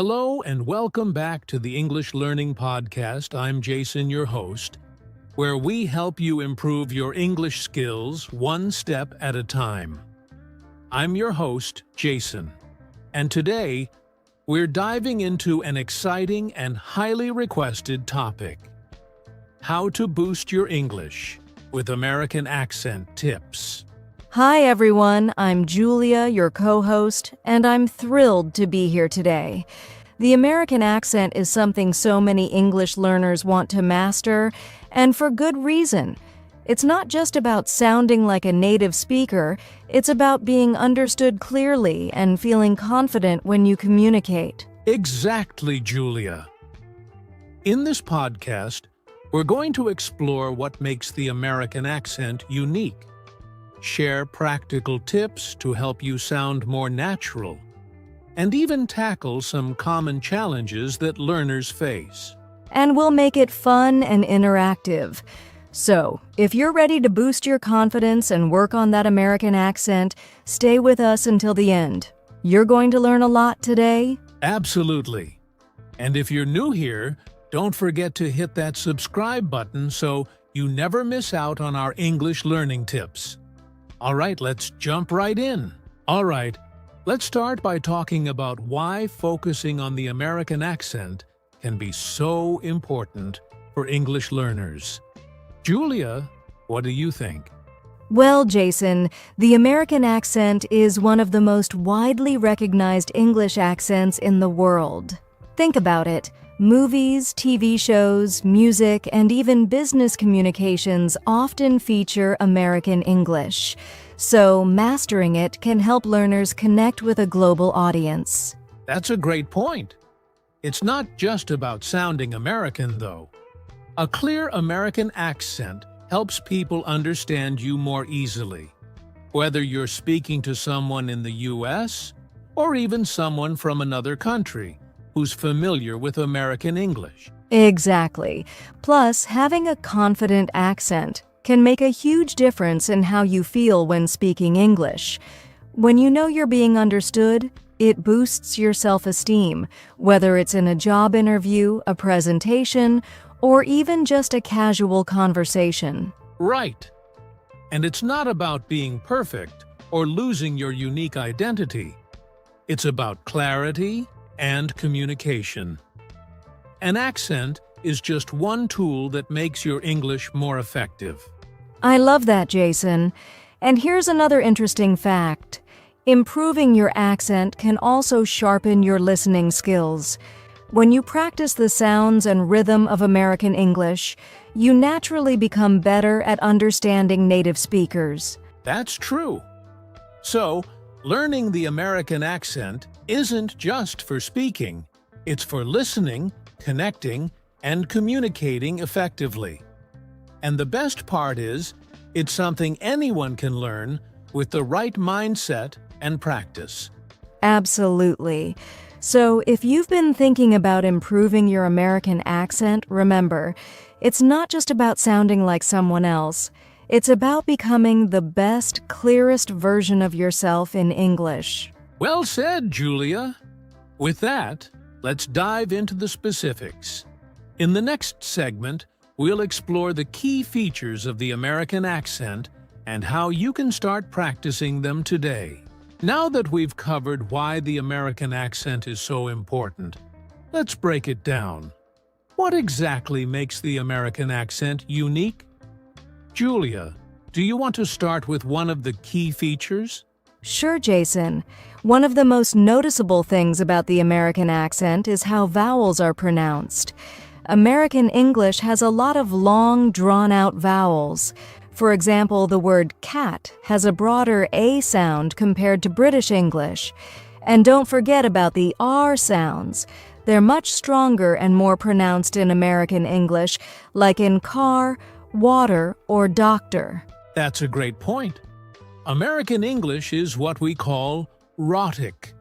Hello and welcome back to the English Learning Podcast. I'm Jason, your host, where we help you improve your English skills one step at a time. I'm your host, Jason, and today we're diving into an exciting and highly requested topic: how to boost your English with American accent tips. Hi everyone, I'm Julia, your co-host, and I'm thrilled to be here today. The American accent is something so many English learners want to master, and for good reason. It's not just about sounding like a native speaker, it's about being understood clearly and feeling confident when you communicate. Exactly, Julia. In this podcast, we're going to explore what makes the American accent unique, share practical tips to help you sound more natural, and even tackle some common challenges that learners face. And we'll make it fun and interactive. So, if you're ready to boost your confidence and work on that American accent, stay with us until the end. You're going to learn a lot today. Absolutely. And if you're new here, don't forget to hit that subscribe button so you never miss out on our English learning tips. All right, let's jump right in. All right, let's start by talking about why focusing on the American accent can be so important for English learners. Julia, what do you think? Well, Jason, the American accent is one of the most widely recognized English accents in the world. Think about it. Movies, TV shows, music, and even business communications often feature American English. So, mastering it can help learners connect with a global audience. That's a great point. It's not just about sounding American, though. A clear American accent helps people understand you more easily, whether you're speaking to someone in the U.S. or even someone from another country who's familiar with American English. Exactly. Plus, having a confident accent can make a huge difference in how you feel when speaking English. When you know you're being understood, it boosts your self-esteem, whether it's in a job interview, a presentation, or even just a casual conversation. Right. And it's not about being perfect or losing your unique identity. It's about clarity and communication. An accent is just one tool that makes your English more effective. I love that, Jason. And here's another interesting fact. Improving your accent can also sharpen your listening skills. When you practice the sounds and rhythm of American English, you naturally become better at understanding native speakers. That's true. So, learning the American accent isn't just for speaking. It's for listening, connecting, and communicating effectively. And the best part is, it's something anyone can learn with the right mindset and practice. Absolutely. So, if you've been thinking about improving your American accent, remember, it's not just about sounding like someone else. It's about becoming the best, clearest version of yourself in English. Well said, Julia. With that, let's dive into the specifics. In the next segment, we'll explore the key features of the American accent and how you can start practicing them today. Now that we've covered why the American accent is so important, let's break it down. What exactly makes the American accent unique? Julia, do you want to start with one of the key features? Sure, Jason. One of the most noticeable things about the American accent is how vowels are pronounced. American English has a lot of long, drawn-out vowels. For example, the word cat has a broader A sound compared to British English. And don't forget about the R sounds. They're much stronger and more pronounced in American English, like in car, water, or doctor. That's a great point. American English is what we call rhotic,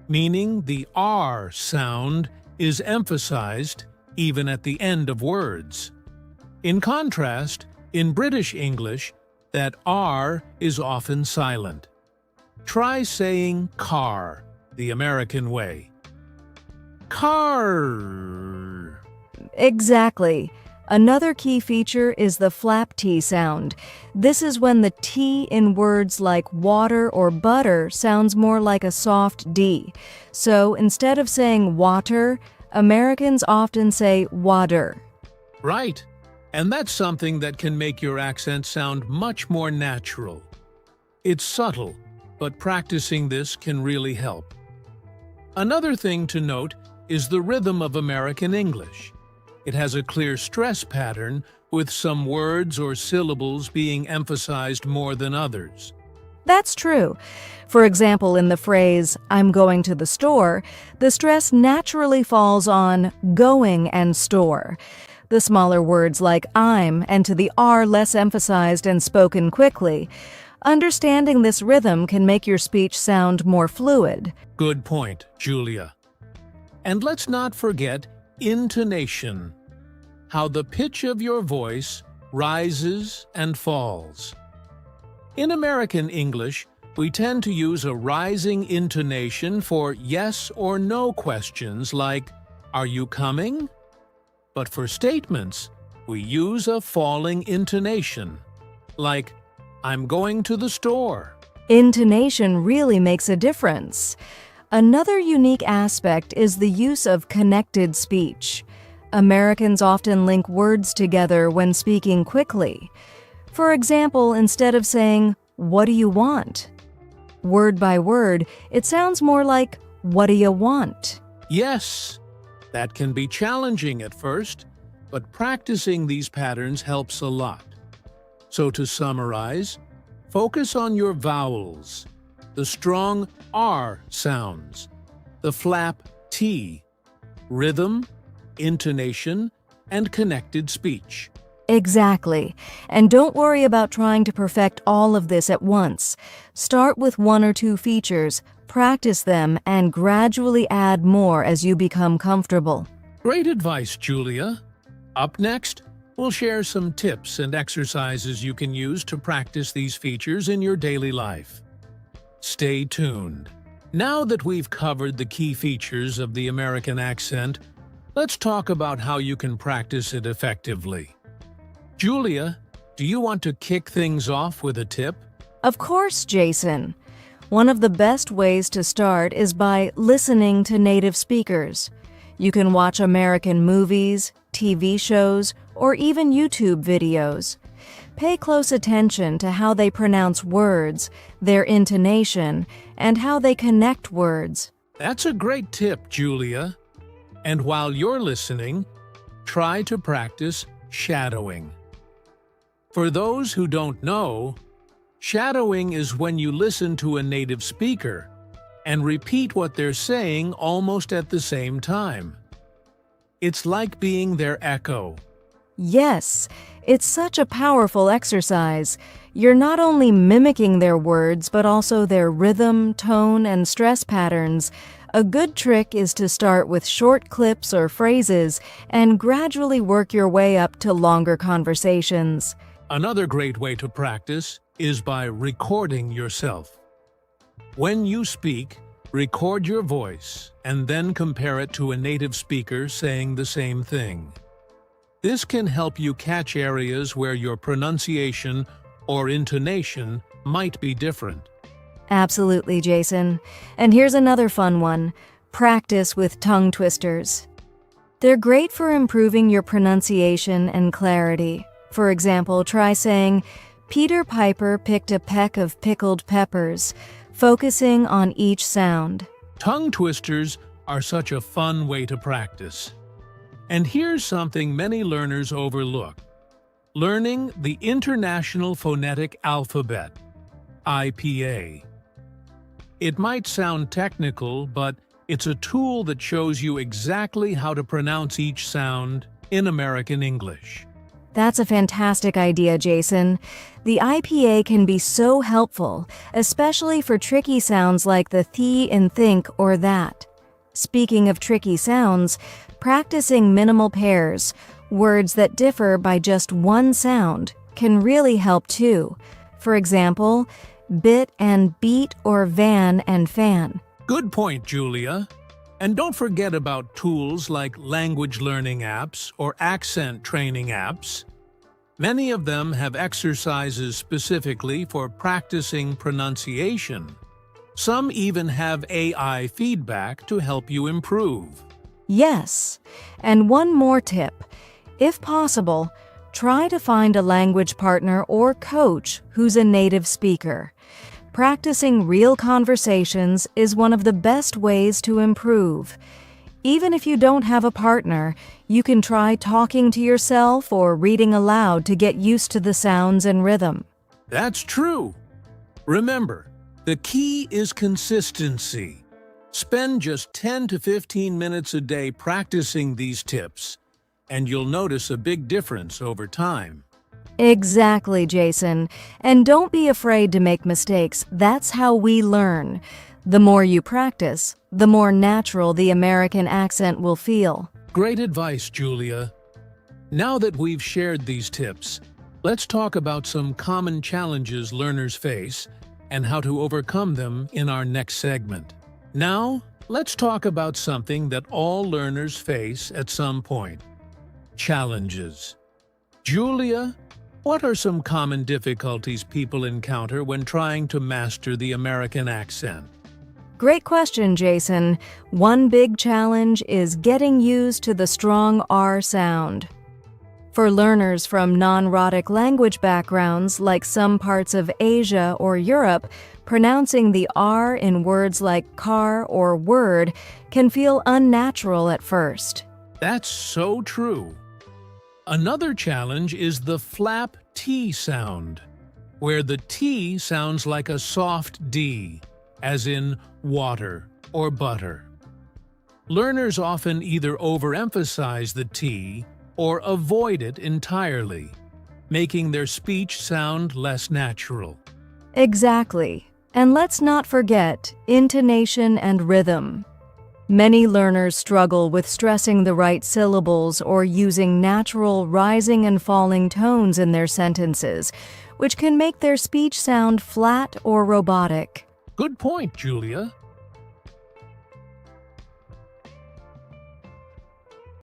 meaning the R sound is emphasized even at the end of words. In contrast, in British English, that R is often silent. Try saying car the American way. Car. Exactly. Another key feature is the flap T sound. This is when the T in words like water or butter sounds more like a soft D. So instead of saying water, Americans often say water. Right. And that's something that can make your accent sound much more natural. It's subtle, but practicing this can really help. Another thing to note is the rhythm of American English. It has a clear stress pattern, with some words or syllables being emphasized more than others. That's true. For example, in the phrase, I'm going to the store, the stress naturally falls on going and store. The smaller words like I'm and to the R less emphasized and spoken quickly. Understanding this rhythm can make your speech sound more fluid. Good point, Julia. And let's not forget intonation, how the pitch of your voice rises and falls. In American English, we tend to use a rising intonation for yes or no questions like, "Are you coming?" But for statements, we use a falling intonation, like, "I'm going to the store." Intonation really makes a difference. Another unique aspect is the use of connected speech. Americans often link words together when speaking quickly. For example, instead of saying, "What do you want?" word by word, it sounds more like, "What do you want?" Yes, that can be challenging at first, but practicing these patterns helps a lot. So to summarize, focus on your vowels, the strong R sounds, the flap T, rhythm, intonation, and connected speech. Exactly. And don't worry about trying to perfect all of this at once. Start with one or two features, practice them, and gradually add more as you become comfortable. Great advice, Julia. Up next, we'll share some tips and exercises you can use to practice these features in your daily life. Stay tuned. Now that we've covered the key features of the American accent, let's talk about how you can practice it effectively. Julia, do you want to kick things off with a tip? Of course, Jason. One of the best ways to start is by listening to native speakers. You can watch American movies, TV shows, or even YouTube videos. Pay close attention to how they pronounce words, their intonation, and how they connect words. That's a great tip, Julia. And while you're listening, try to practice shadowing. For those who don't know, shadowing is when you listen to a native speaker and repeat what they're saying almost at the same time. It's like being their echo. Yes, it's such a powerful exercise. You're not only mimicking their words, but also their rhythm, tone, and stress patterns. A good trick is to start with short clips or phrases and gradually work your way up to longer conversations. Another great way to practice is by recording yourself. When you speak, record your voice and then compare it to a native speaker saying the same thing. This can help you catch areas where your pronunciation or intonation might be different. Absolutely, Jason. And here's another fun one. Practice with tongue twisters. They're great for improving your pronunciation and clarity. For example, try saying, "Peter Piper picked a peck of pickled peppers," focusing on each sound. Tongue twisters are such a fun way to practice. And here's something many learners overlook: learning the International Phonetic Alphabet, IPA. It might sound technical, but it's a tool that shows you exactly how to pronounce each sound in American English. That's a fantastic idea, Jason. The IPA can be so helpful, especially for tricky sounds like the th in think or that. Speaking of tricky sounds, practicing minimal pairs, words that differ by just one sound, can really help too. For example, bit and beat or van and fan. Good point, Julia. And don't forget about tools like language learning apps or accent training apps. Many of them have exercises specifically for practicing pronunciation. Some even have AI feedback to help you improve. Yes, and one more tip. If possible, try to find a language partner or coach who's a native speaker. Practicing real conversations is one of the best ways to improve. Even if you don't have a partner, you can try talking to yourself or reading aloud to get used to the sounds and rhythm. That's true. Remember, the key is consistency. Spend just 10 to 15 minutes a day practicing these tips, and you'll notice a big difference over time. Exactly, Jason. And don't be afraid to make mistakes. That's how we learn. The more you practice, the more natural the American accent will feel. Great advice, Julia. Now that we've shared these tips, let's talk about some common challenges learners face and how to overcome them in our next segment. Now, let's talk about something that all learners face at some point: challenges. Julia, what are some common difficulties people encounter when trying to master the American accent? Great question, Jason. One big challenge is getting used to the strong R sound. For learners from non-rhotic language backgrounds like some parts of Asia or Europe, pronouncing the R in words like car or word can feel unnatural at first. That's so true. Another challenge is the flap T sound, where the T sounds like a soft D, as in water or butter. Learners often either overemphasize the T or avoid it entirely, making their speech sound less natural. Exactly. And let's not forget intonation and rhythm. Many learners struggle with stressing the right syllables or using natural rising and falling tones in their sentences, which can make their speech sound flat or robotic. Good point, Julia.